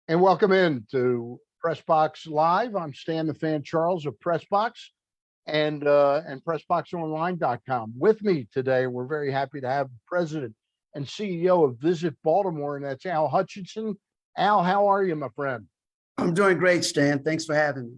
And welcome in to Pressbox Live. I'm Stan the Fan Charles of Pressbox and PressBoxOnline.com. With me today, we're very happy to have the President and CEO of Visit Baltimore, and that's Al Hutchinson. Al, how are you, my friend? I'm doing great, Stan. Thanks for having me.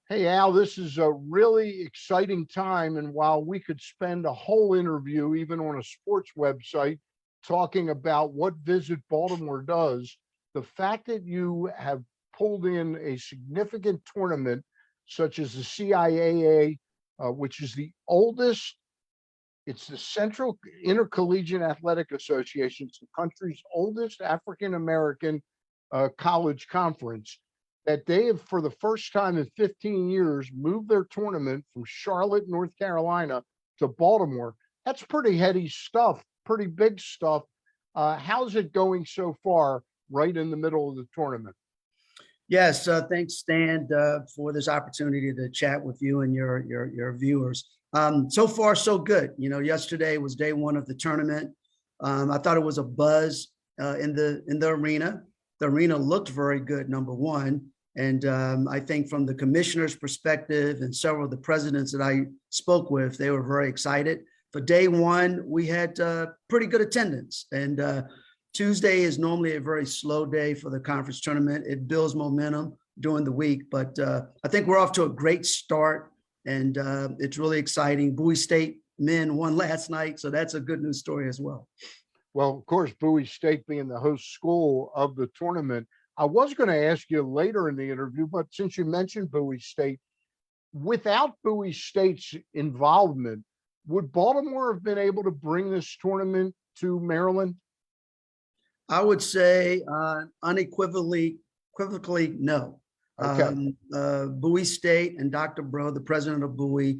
Hey, Al, this is a really exciting time. And while we could spend a whole interview, even on a sports website, talking about what Visit Baltimore does, the fact that you have pulled in a significant tournament such as the CIAA, which is the oldest, it's the Central Intercollegiate Athletic Association, it's the country's oldest African-American college conference, that they have, for the first time in 15 years, moved their tournament from Charlotte, North Carolina to Baltimore. That's pretty heady stuff, pretty big stuff. How's it going so far, right in the middle of the tournament? Yes, thanks, Stan, for this opportunity to chat with you and your viewers. So far, so good. You know, yesterday was day one of the tournament. I thought it was a buzz in the arena. The arena looked very good, number one. And I think from the commissioner's perspective and several of the presidents that I spoke with, they were very excited. For day one, we had pretty good attendance. And Tuesday is normally a very slow day for the conference tournament. It builds momentum during the week, but I think we're off to a great start, and it's really exciting. Bowie State men won last night, so that's a good news story as well. Well, of course, Bowie State being the host school of the tournament, I was going to ask you later in the interview, but since you mentioned Bowie State, without Bowie State's involvement, would Baltimore have been able to bring this tournament to Maryland? I would say unequivocally no. Okay. Bowie State and Dr. Bro, the president of Bowie,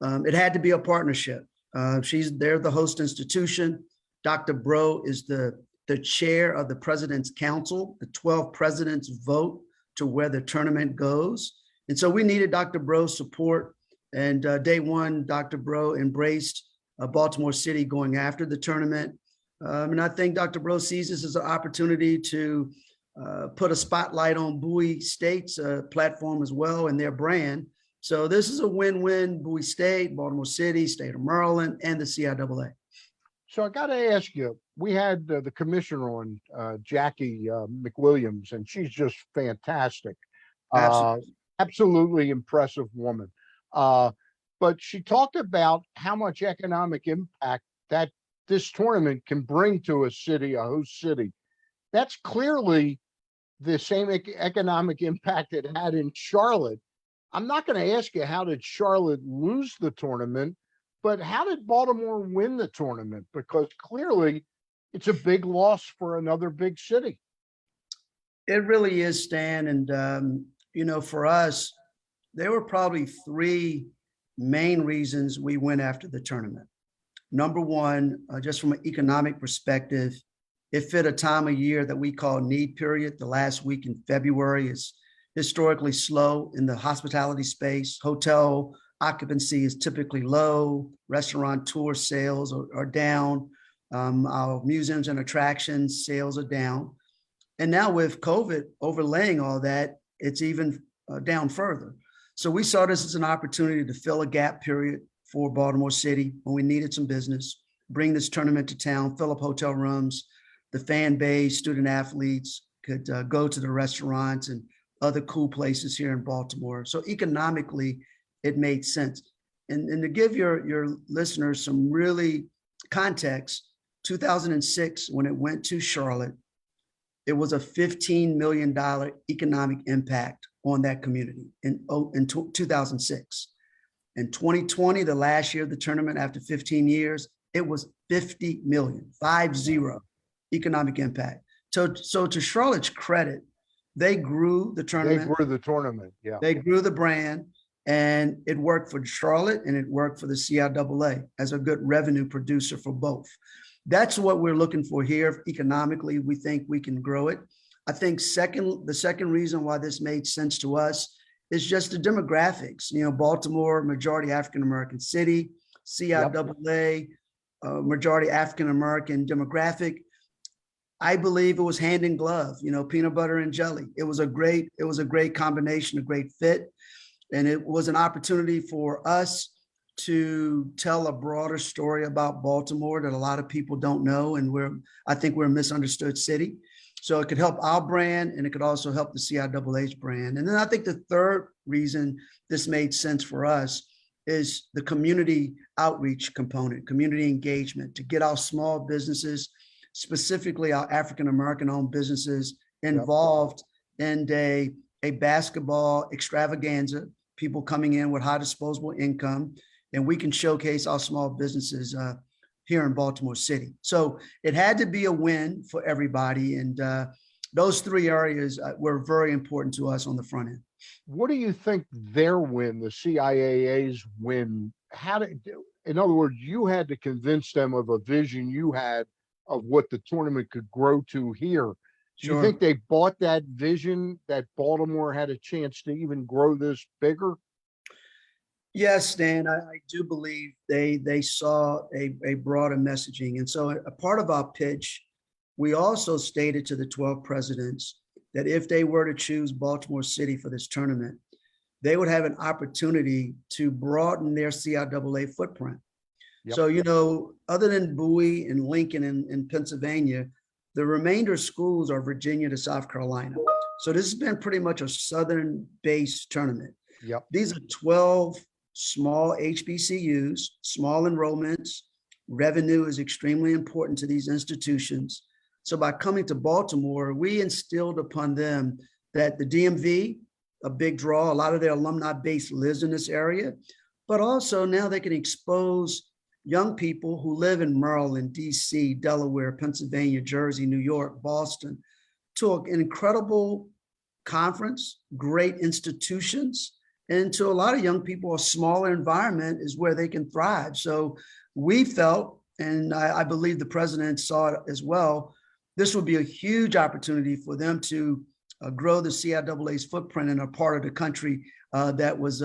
it had to be a partnership. They're the host institution. Dr. Bro is the chair of the President's Council. The 12 presidents vote to where the tournament goes. And so we needed Dr. Bro's support. And day one, Dr. Bro embraced Baltimore City going after the tournament. And I think Dr. Bro sees this as an opportunity to put a spotlight on Bowie State's platform as well and their brand. So this is a win-win: Bowie State, Baltimore City, State of Maryland, and the CIAA. So I got to ask you, we had the commissioner on, Jackie McWilliams, and she's just fantastic. Absolutely impressive woman. But she talked about how much economic impact that this tournament can bring to a city, a host city. That's clearly the same economic impact it had in Charlotte. I'm not going to ask you how did Charlotte lose the tournament, but how did Baltimore win the tournament? Because clearly it's a big loss for another big city. It really is, Stan. And, you know, for us, there were probably three main reasons we went after the tournament. Number one, just from an economic perspective, it fit a time of year that we call need period. The last week in February is historically slow in the hospitality space. Hotel occupancy is typically low. Restaurant tour sales are down. Our museums and attractions sales are down. And now with COVID overlaying all that, it's even down further. So we saw this as an opportunity to fill a gap period for Baltimore City when we needed some business, bring this tournament to town, fill up hotel rooms. The fan base, student athletes could go to the restaurants and other cool places here in Baltimore. So economically, it made sense. And to give your listeners some really context, 2006, when it went to Charlotte, it was a $15 million economic impact on that community in 2006. In 2020, the last year of the tournament after 15 years, it was 50 million, 50 economic impact. So to Charlotte's credit, they grew the tournament. They grew the tournament, yeah. They grew the brand, and it worked for Charlotte and it worked for the CIAA as a good revenue producer for both. That's what we're looking for here. Economically, we think we can grow it. I think the second reason why this made sense to us is just the demographics. You know, Baltimore, majority African-American city, CIAA, majority African-American demographic. I believe it was hand in glove, peanut butter and jelly. It was a great combination, a great fit. And it was an opportunity for us to tell a broader story about Baltimore that a lot of people don't know. And I think we're a misunderstood city. So it could help our brand, and it could also help the CIAA's brand. And then I think the third reason this made sense for us is the community outreach component, community engagement, to get our small businesses, specifically our African-American owned businesses, involved in a basketball extravaganza, people coming in with high disposable income, and we can showcase our small businesses here in Baltimore City. So it had to be a win for everybody. And those three areas were very important to us on the front end. What do you think their win, the CIAA's win, in other words, you had to convince them of a vision you had of what the tournament could grow to here. Do you think they bought that vision, that Baltimore had a chance to even grow this bigger? Yes, Dan, I do believe they saw a broader messaging. And so a part of our pitch, we also stated to the 12 presidents that if they were to choose Baltimore City for this tournament, they would have an opportunity to broaden their CIAA footprint. Yep. So, other than Bowie and Lincoln in Pennsylvania, the remainder schools are Virginia to South Carolina. So this has been pretty much a Southern-based tournament. Yep. These are 12 small HBCUs, small enrollments. Revenue is extremely important to these institutions. So by coming to Baltimore, we instilled upon them that the DMV, a big draw, a lot of their alumni base lives in this area, but also now they can expose young people who live in Maryland, DC, Delaware, Pennsylvania, Jersey, New York, Boston, to an incredible conference, great institutions, and to a lot of young people, a smaller environment is where they can thrive. So we felt, and I believe the president saw it as well, this would be a huge opportunity for them to grow the CIAA's footprint in a part of the country that was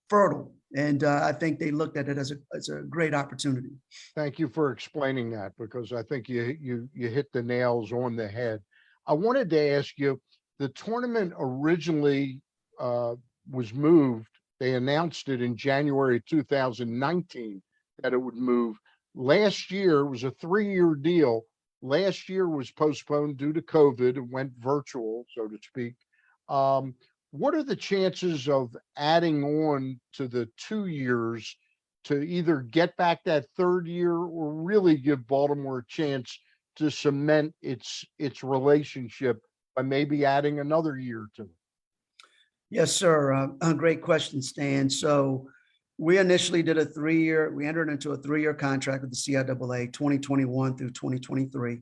fertile. And I think they looked at it as a great opportunity. Thank you for explaining that, because I think you hit the nails on the head. I wanted to ask you, the tournament originally was moved. They announced it in January 2019 that it would move. Last year, it was a 3-year deal. Last year was postponed due to COVID. It went virtual, so to speak. What are the chances of adding on to the 2 years to either get back that third year or really give Baltimore a chance to cement its relationship by maybe adding another year to it? Yes, sir. Great question, Stan. So we initially did we entered into a 3-year contract with the CIAA 2021 through 2023.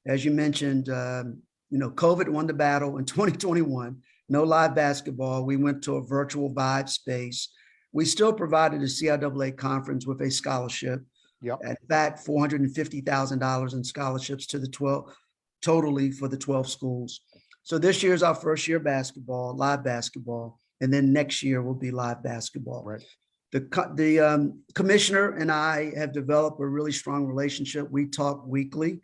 As you mentioned, COVID won the battle in 2021. No live basketball. We went to a virtual vibe space. We still provided the CIAA conference with a scholarship. Yep. In fact, $450,000 in scholarships to the 12, totally for the 12 schools. So this year is our first year basketball, live basketball, and then next year will be live basketball. Right. The commissioner and I have developed a really strong relationship. We talk weekly.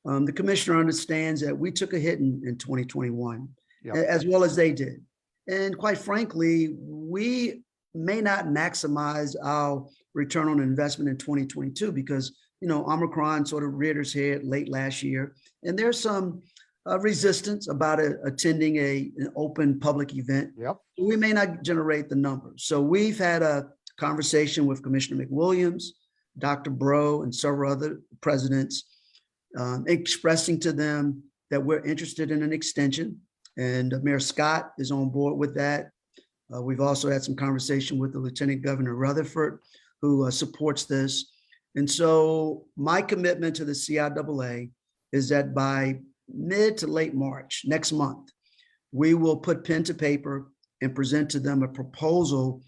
The commissioner understands that we took a hit in 2021. Yep. As well as they did. And quite frankly, we may not maximize our return on investment in 2022 because, Omicron sort of reared its head late last year. And there's some resistance about attending an open public event. Yep. We may not generate the numbers. So we've had a conversation with Commissioner McWilliams, Dr. Bro, and several other presidents, expressing to them that we're interested in an extension. And Mayor Scott is on board with that. We've also had some conversation with the Lieutenant Governor Rutherford, who supports this. And so my commitment to the CIAA is that by mid to late March, next month, we will put pen to paper and present to them a proposal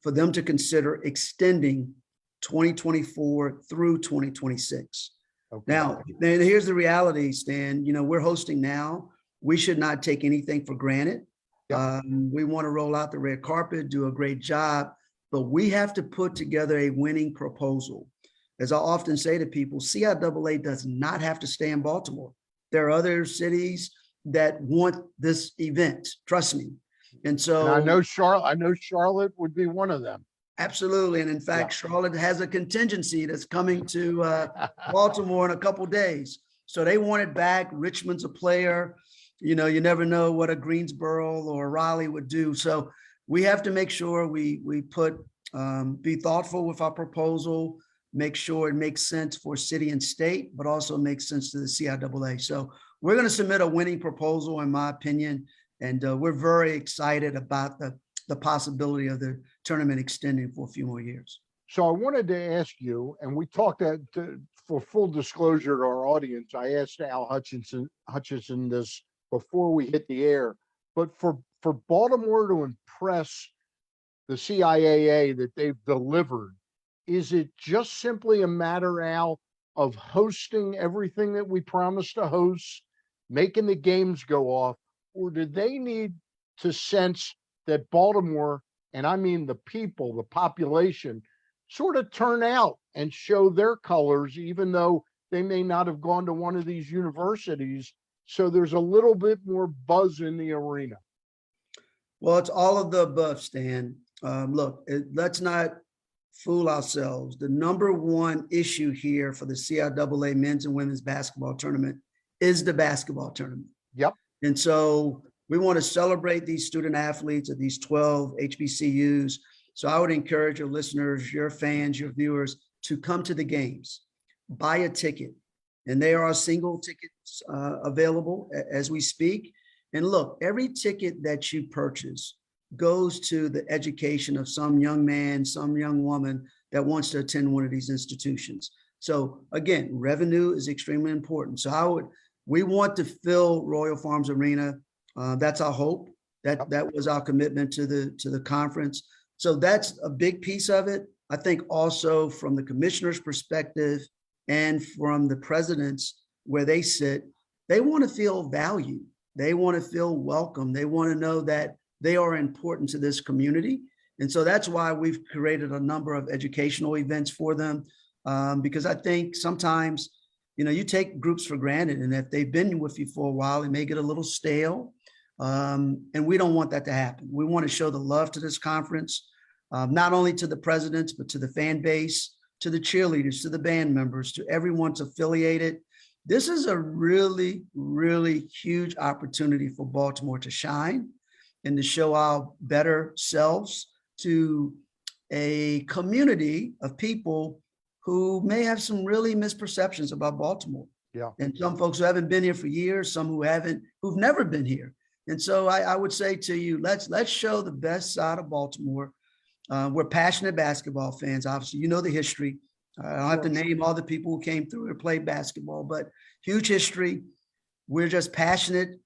for them to consider extending 2024 through 2026. Okay. Now, here's the reality, Stan. We're hosting now. We should not take anything for granted. Yep. We want to roll out the red carpet, do a great job, but we have to put together a winning proposal. As I often say to people, CIAA does not have to stay in Baltimore. There are other cities that want this event, trust me. And so And I know Charlotte would be one of them. absolutely. And in fact, Charlotte has a contingency that's coming to Baltimore in a couple days. So they want it back. Richmond's a player. You know, you never know what a Greensboro or Raleigh would do. So we have to make sure we put, be thoughtful with our proposal, make sure it makes sense for city and state, but also makes sense to the CIAA. So we're going to submit a winning proposal, in my opinion, and we're very excited about the possibility of the tournament extending for a few more years. So I wanted to ask you, and we talked that for full disclosure to our audience, I asked Al Hutchinson this before we hit the air, but for Baltimore to impress the CIAA that they've delivered, is it just simply a matter, Al, of hosting everything that we promised to host, making the games go off, or do they need to sense that Baltimore, and I mean the people, the population, sort of turn out and show their colors, even though they may not have gone to one of these universities, so there's a little bit more buzz in the arena? Well, it's all of the above, Stan. Look, let's not fool ourselves. The number one issue here for the CIAA men's and women's basketball tournament is the basketball tournament. Yep. And so we want to celebrate these student athletes of these 12 HBCUs. So I would encourage your listeners, your fans, your viewers to come to the games, buy a ticket. And there are single tickets available as we speak. And look, every ticket that you purchase goes to the education of some young man, some young woman that wants to attend one of these institutions. So again, revenue is extremely important. So we want to fill Royal Farms Arena. That's our hope. That was our commitment to the conference. So that's a big piece of it. I think also from the commissioner's perspective and from the presidents where they sit, they want to feel valued. They want to feel welcome. They want to know that they are important to this community. And so that's why we've created a number of educational events for them. Because I think sometimes, you take groups for granted, and if they've been with you for a while, it may get a little stale. And we don't want that to happen. We want to show the love to this conference, not only to the presidents, but to the fan base, to the cheerleaders, to the band members, to everyone's affiliated. This is a really, really huge opportunity for Baltimore to shine and to show our better selves to a community of people who may have some really misperceptions about Baltimore. Yeah. And some folks who haven't been here for years, some who've never been here. And so I would say to you, let's show the best side of Baltimore. We're passionate basketball fans. Obviously, you know the history. I don't have to name all the people who came through or played basketball, but huge history. We're just passionate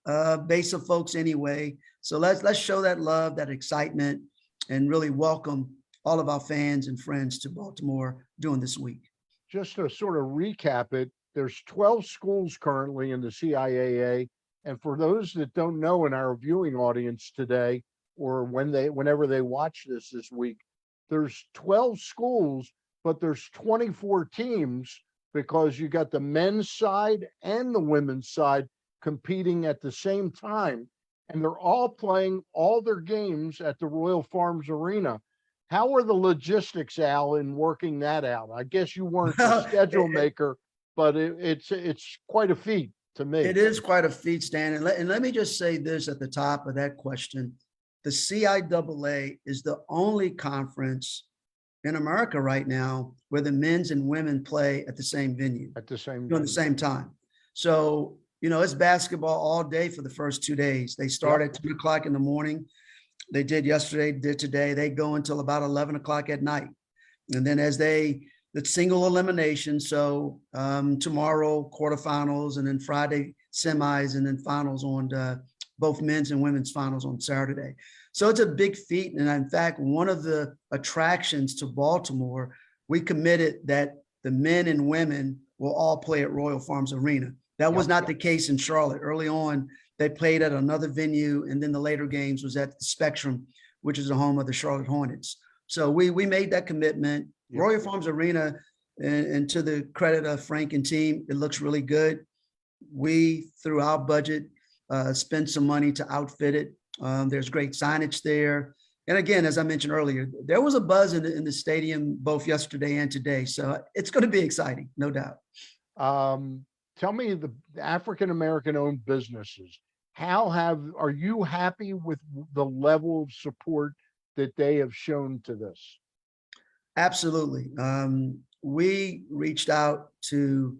base of folks anyway. So let's show that love, that excitement, and really welcome all of our fans and friends to Baltimore during this week. Just to sort of recap it, there's 12 schools currently in the CIAA. And for those that don't know in our viewing audience today, or whenever they watch this week, there's 12 schools, but there's 24 teams because you got the men's side and the women's side competing at the same time. And they're all playing all their games at the Royal Farms Arena. How are the logistics, Al, in working that out? I guess you weren't the schedule maker, but it's quite a feat to me. It is quite a feat, Stan. And let me just say this at the top of that question. The CIAA is the only conference in America right now where the men's and women play at the same venue. At the same during the same time. So, it's basketball all day for the first 2 days. They start at 2 o'clock in the morning. They did yesterday, did today. They go until about 11 o'clock at night. And then the single elimination. So tomorrow, quarterfinals, and then Friday, semis, and then finals on both men's and women's finals on Saturday. So it's a big feat. And in fact, one of the attractions to Baltimore, we committed that the men and women will all play at Royal Farms Arena. That was not the case in Charlotte. Early on, they played at another venue, and then the later games was at the Spectrum, which is the home of the Charlotte Hornets. So we made that commitment. Yep. Royal Farms Arena, and to the credit of Frank and team, it looks really good. we, through our budget, spent some money to outfit it. There's great signage there. And again, as I mentioned earlier, there was a buzz in the stadium both yesterday and today. So it's going to be exciting, no doubt. Tell me the African-American owned businesses, are you happy with the level of support that they have shown to this? Absolutely. We reached out to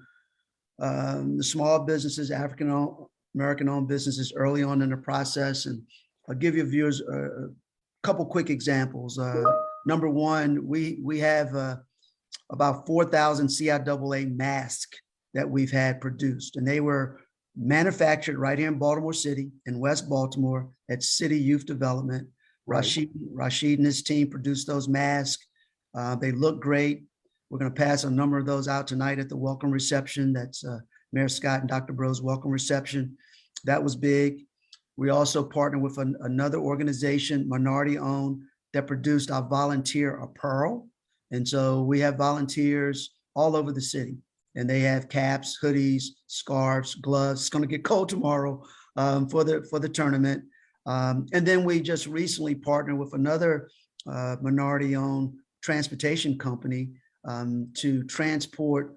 the small businesses, African-American owned businesses early on in the process. And I'll give your viewers a couple quick examples. Number one, we have about 4,000 CIAA masks that we've had produced, and they were manufactured right here in Baltimore City, in West Baltimore, at City Youth Development. Rashid and his team produced those masks. They look great. We're going to pass a number of those out tonight at the welcome reception. That's Mayor Scott and Dr. Bro's welcome reception. That was big. We also partnered with another organization, minority owned, that produced our volunteer apparel. And so we have volunteers all over the city, and they have caps, hoodies, scarves, gloves. It's going to get cold tomorrow for the tournament. And then we just recently partnered with another minority-owned transportation company to transport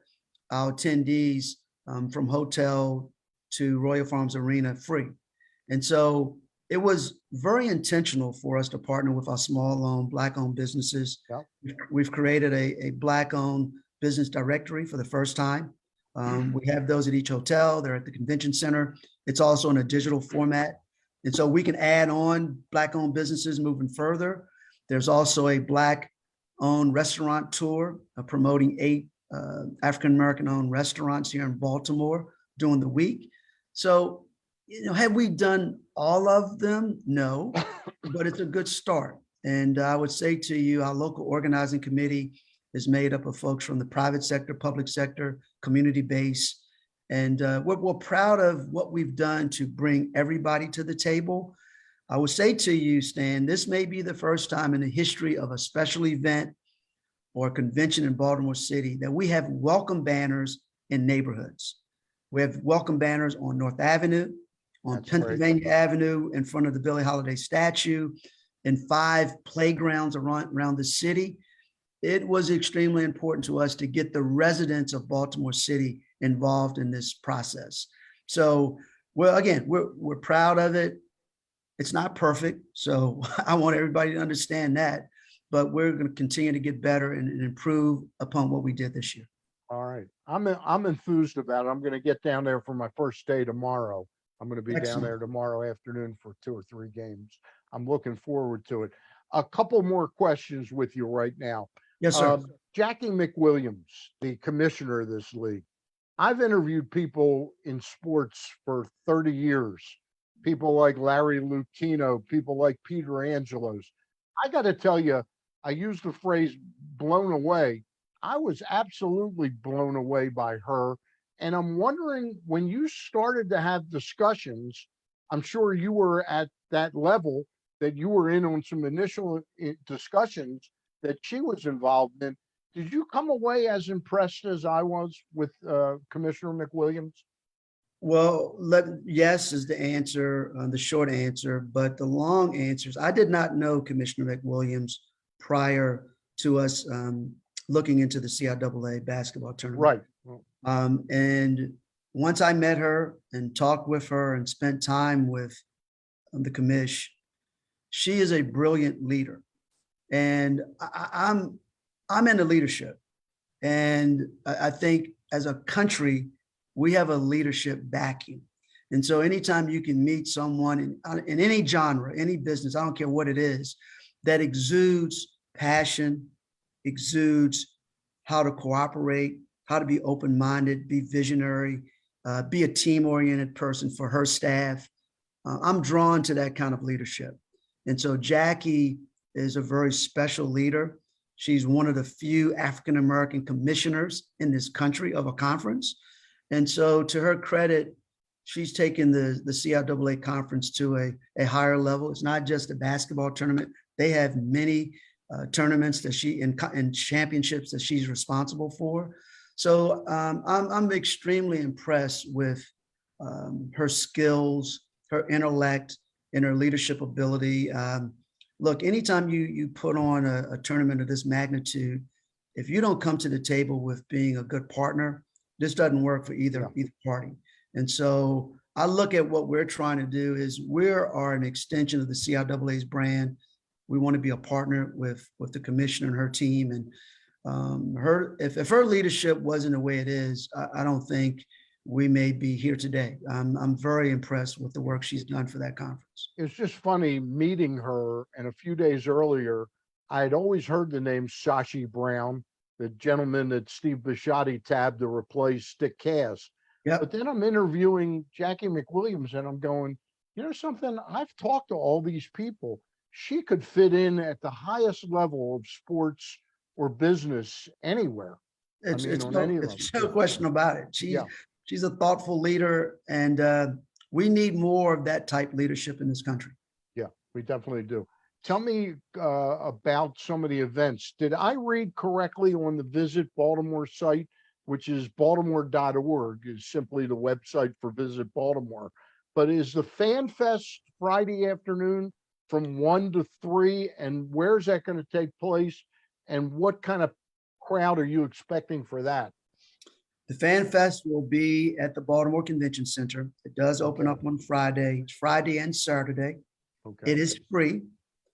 our attendees from hotel to Royal Farms Arena free. And so it was very intentional for us to partner with our small-owned, Black-owned businesses. Yep. We've created a Black-owned business directory for the first time. We have those at each hotel. They're at the convention center. It's also in a digital format. And so we can add on Black-owned businesses moving further. There's also a Black-owned restaurant tour promoting 8 African-American owned restaurants here in Baltimore during the week. So, have we done all of them? No, but it's a good start. And I would say to you, our local organizing committee is made up of folks from the private sector, public sector, community base. And we're proud of what we've done to bring everybody to the table. I would say to you, Stan, this may be the first time in the history of a special event or convention in Baltimore City that we have welcome banners in neighborhoods. We have welcome banners on North Avenue, on That's Pennsylvania Avenue, in front of the Billie Holiday statue, in 5 playgrounds around the city. It was extremely important to us to get the residents of Baltimore City involved in this process. So, well, again, we're proud of it. It's not perfect, so I want everybody to understand that, but we're going to continue to get better and improve upon what we did this year. All right. I'm enthused about it. I'm going to get down there for my first day tomorrow. I'm going to be down there tomorrow afternoon for 2 or 3 games. I'm looking forward to it. A couple more questions with you right now. Yes, sir. Jackie McWilliams, the commissioner of this league. I've interviewed people in sports for 30 years. People like Larry Lucchino, people like Peter Angelos. I got to tell you, I use the phrase blown away. I was absolutely blown away by her. And I'm wondering, when you started to have discussions, I'm sure you were at that level, that you were in on some initial discussions that she was involved in. Did you come away as impressed as I was with Commissioner McWilliams? Well, yes is the answer, the short answer, but the long answer is I did not know Commissioner McWilliams prior to us looking into the CIAA basketball tournament. Right. And once I met her and talked with her and spent time with the commish, she is a brilliant leader. And I'm into leadership. And I think as a country, we have a leadership vacuum. And so anytime you can meet someone in any genre, any business, I don't care what it is, that exudes passion, exudes how to cooperate, how to be open-minded, be visionary, be a team-oriented person for her staff. I'm drawn to that kind of leadership. And so Jackie is a very special leader. She's one of the few African-American commissioners in this country of a conference. And so to her credit, she's taken the CIAA conference to a higher level. It's not just a basketball tournament. They have many tournaments that and championships that she's responsible for. So I'm extremely impressed with her skills, her intellect, and her leadership ability. Look, anytime you put on a tournament of this magnitude, if you don't come to the table with being a good partner, this doesn't work for either party. And so I look at what we're trying to do is we are an extension of the CIAA's brand. We want to be a partner with the commissioner and her team. And if her leadership wasn't the way it is, I don't think we may be here today. I'm very impressed with the work she's done for that conference. It's just funny meeting her, and a few days earlier, I had always heard the name Sashi Brown, the gentleman that Steve Bisciotti tabbed to replace Dick Cass. Yep. But then I'm interviewing Jackie McWilliams, and I'm going, you know something? I've talked to all these people. She could fit in at the highest level of sports or business anywhere. It's level. no question about it. She's a thoughtful leader, and we need more of that type leadership in this country. Yeah, we definitely do. Tell me about some of the events. Did I read correctly on the Visit Baltimore site, which is baltimore.org, is simply the website for Visit Baltimore. But is the Fan Fest Friday afternoon from 1 to 3, and where's that going to take place? And what kind of crowd are you expecting for that? The Fan Fest will be at the Baltimore Convention Center. It does open up on Friday. It's Friday and Saturday. Okay. It is free,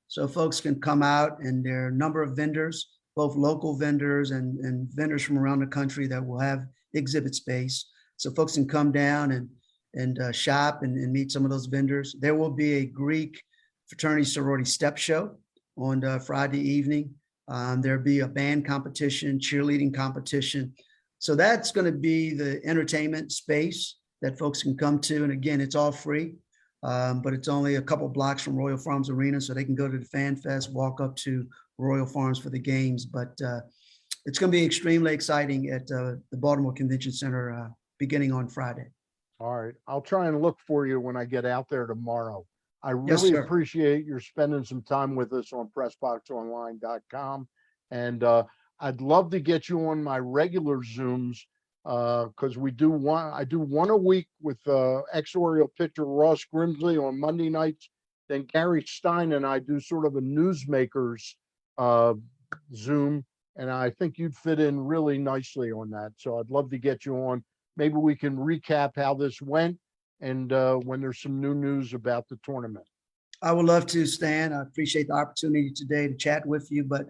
so folks can come out, and there are a number of vendors, both local vendors and vendors from around the country that will have exhibit space. So folks can come down and shop and meet some of those vendors. There will be a Greek fraternity sorority step show on Friday evening. There'll be a band competition, cheerleading competition. So that's going to be the entertainment space that folks can come to. And again, it's all free, but it's only a couple blocks from Royal Farms Arena, so they can go to the Fan Fest, walk up to Royal Farms for the games. But it's going to be extremely exciting at the Baltimore Convention Center beginning on Friday. All right. I'll try and look for you when I get out there tomorrow. I Yes, really sir. appreciate your spending some time with us on PressBoxOnline.com. And I'd love to get you on my regular Zooms because I do one a week with ex-Oriole pitcher Ross Grimsley on Monday nights. Then Gary Stein and I do sort of a newsmakers Zoom, and I think you'd fit in really nicely on that. So I'd love to get you on. Maybe we can recap how this went and when there's some new news about the tournament. I would love to, Stan. I appreciate the opportunity today to chat with you, but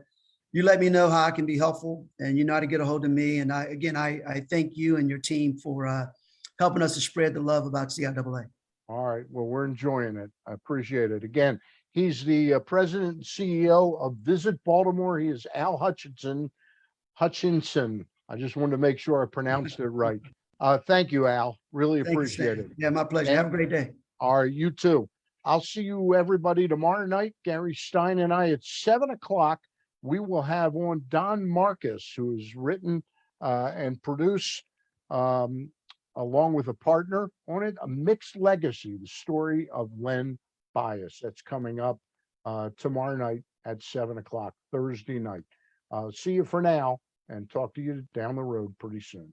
you let me know how I can be helpful, and you know how to get a hold of me. And I thank you and your team for helping us to spread the love about CIAA. All right. Well, we're enjoying it. I appreciate it. Again, he's the president and CEO of Visit Baltimore. He is Al Hutchinson. I just wanted to make sure I pronounced it right. Thank you, Al. Really appreciate it. Yeah, my pleasure. Have a great day. All right. You too. I'll see you everybody tomorrow night. Gary Stein and I at 7:00. We will have on Don Marcus, who has written and produced, along with a partner on it, A Mixed Legacy, the story of Len Bias. That's coming up tomorrow night at 7:00, Thursday night. See you for now, and talk to you down the road pretty soon.